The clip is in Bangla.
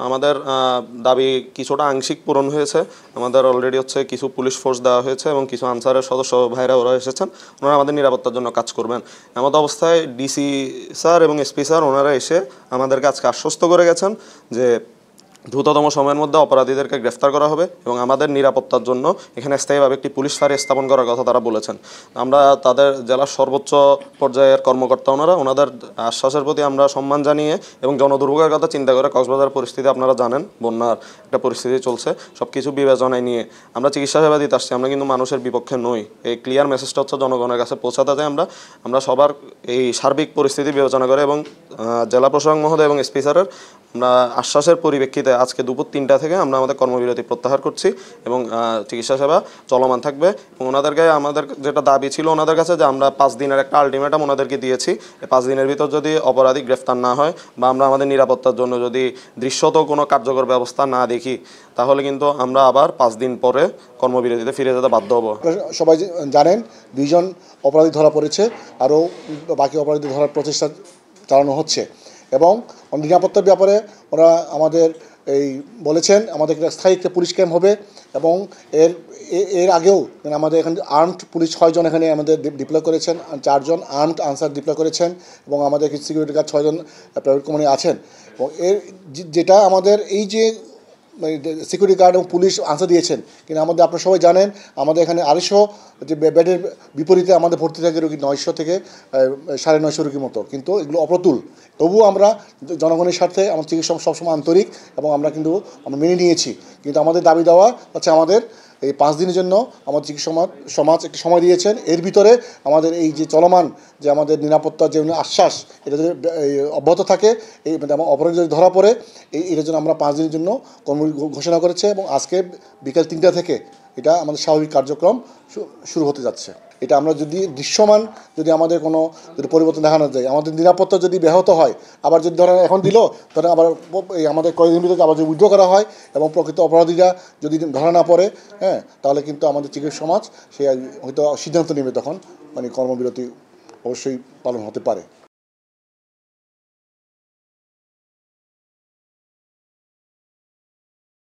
আমাদের দাবি কিছুটা আংশিক পূরণ হয়েছে। আমাদের অলরেডি হচ্ছে কিছু পুলিশ ফোর্স দেওয়া হয়েছে এবং কিছু আনসারের সদস্য ভাইরা ওরা এসেছেন, ওনারা আমাদের নিরাপত্তার জন্য কাজ করবেন। এমত অবস্থায় ডিসি স্যার এবং এসপি স্যার ওনারা এসে আমাদেরকে আজকে আশ্বস্ত করে গেছেন যে দ্রুততম সময়ের মধ্যে অপরাধীদেরকে গ্রেফতার করা হবে এবং আমাদের নিরাপত্তার জন্য এখানে স্থায়ীভাবে একটি পুলিশ ফাঁড়ি স্থাপন করার কথা তারা বলেছেন। আমরা তাদের জেলার সর্বোচ্চ পর্যায়ের কর্মকর্তা ওনাদের আশ্বাসের প্রতি আমরা সম্মান জানিয়ে এবং জনদুর্ভোগের কথা চিন্তা করে, কক্সবাজার পরিস্থিতি আপনারা জানেন, বন্যার একটা পরিস্থিতি চলছে, সব কিছু বিবেচনায় নিয়ে আমরা চিকিৎসা সেবা দিতে আসছি। আমরা কিন্তু মানুষের বিপক্ষে নই। এই ক্লিয়ার মেসেজটা হচ্ছে জনগণের কাছে পৌঁছাতে চাই। আমরা সবার এই সার্বিক পরিস্থিতি বিবেচনা করে এবং জেলা প্রশাসক মহোদয় এবং এসপি স্যারের আমরা আশ্বাসের পরিপ্রেক্ষিতে আজকে দুপুর 3টা থেকে আমরা আমাদের কর্মবিরতি প্রত্যাহার করছি এবং চিকিৎসা সেবা চলমান থাকবে। এবং ওনাদেরকে আমাদের যেটা দাবি ছিল ওনাদের কাছে, যে আমরা 5 দিনের একটা আলটিমেটাম ওনাদেরকে দিয়েছি, এই 5 দিনের ভিতর যদি অপরাধী গ্রেফতার না হয় বা আমরা আমাদের নিরাপত্তার জন্য যদি দৃশ্যত কোনো কার্যকর ব্যবস্থা না দেখি, তাহলে কিন্তু আমরা আবার 5 দিন পরে কর্মবিরতিতে ফিরে যেতে বাধ্য হব। সবাই জানেন 2 জন অপরাধী ধরা পড়েছে, আরও বাকি অপরাধী ধরার প্রচেষ্টা চালানো হচ্ছে এবং নিরাপত্তার ব্যাপারে ওরা আমাদের বলেছেন আমাদের একটা স্থায়ী একটা পুলিশ ক্যাম্প হবে এবং এর আগেও মানে আমাদের এখানে আর্মড পুলিশ 6 জন এখানে আমাদের ডিপ্লয় করেছেন, 4 জন আর্মড আনসার ডিপ্লয় করেছেন এবং আমাদের সিকিউরিটি গার্ড 6 জন প্রাইভেট কোম্পানি আছেন। এবং যেটা আমাদের এই যে সিকিউরিটি গার্ড এবং পুলিশ আনসার দিয়েছেন, কিন্তু আমাদের আপনারা সবাই জানেন আমাদের এখানে 250 যে বেডের বিপরীতে আমাদের ভর্তি থাকে রোগী 900 থেকে 950 রোগীর মতো, কিন্তু এগুলো অপ্রতুল। তবুও আমরা জনগণের স্বার্থে আমার চিকিৎসা সবসময় আন্তরিক এবং আমরা মেনে নিয়েছি। কিন্তু আমাদের দাবি দেওয়া হচ্ছে আমাদের এই 5 দিনের জন্য আমাদের চিকিৎসা সমাজ একটি সময় দিয়েছেন, এর ভিতরে আমাদের এই যে চলমান যে আমাদের নিরাপত্তার যে আশ্বাস, এটা যদি অব্যাহত থাকে, এই অপরাধী যদি ধরা পড়ে, এটার জন্য আমরা 5 দিনের জন্য কর্ম ঘোষণা করেছে এবং আজকে বিকেল 3টা থেকে এটা আমাদের স্বাভাবিক কার্যক্রম শুরু হতে যাচ্ছে। এটা আমরা যদি দৃশ্যমান যদি আমাদের কোনো যদি পরিবর্তন দেখানো যায়, আমাদের নিরাপত্তা যদি ব্যাহত হয়, আবার যদি ধরেন এখন দিল ধরেন আবার আমাদের কয়েকদিন ভিতরে আবার যদি উইথড্র করা হয় এবং প্রকৃত অপরাধীরা যদি ধরা না পড়ে, তাহলে কিন্তু আমাদের চিকিৎসা সমাজ সে হয়তো সিদ্ধান্ত নেবে, তখন মানে কর্মবিরতি অবশ্যই পালন হতে পারে।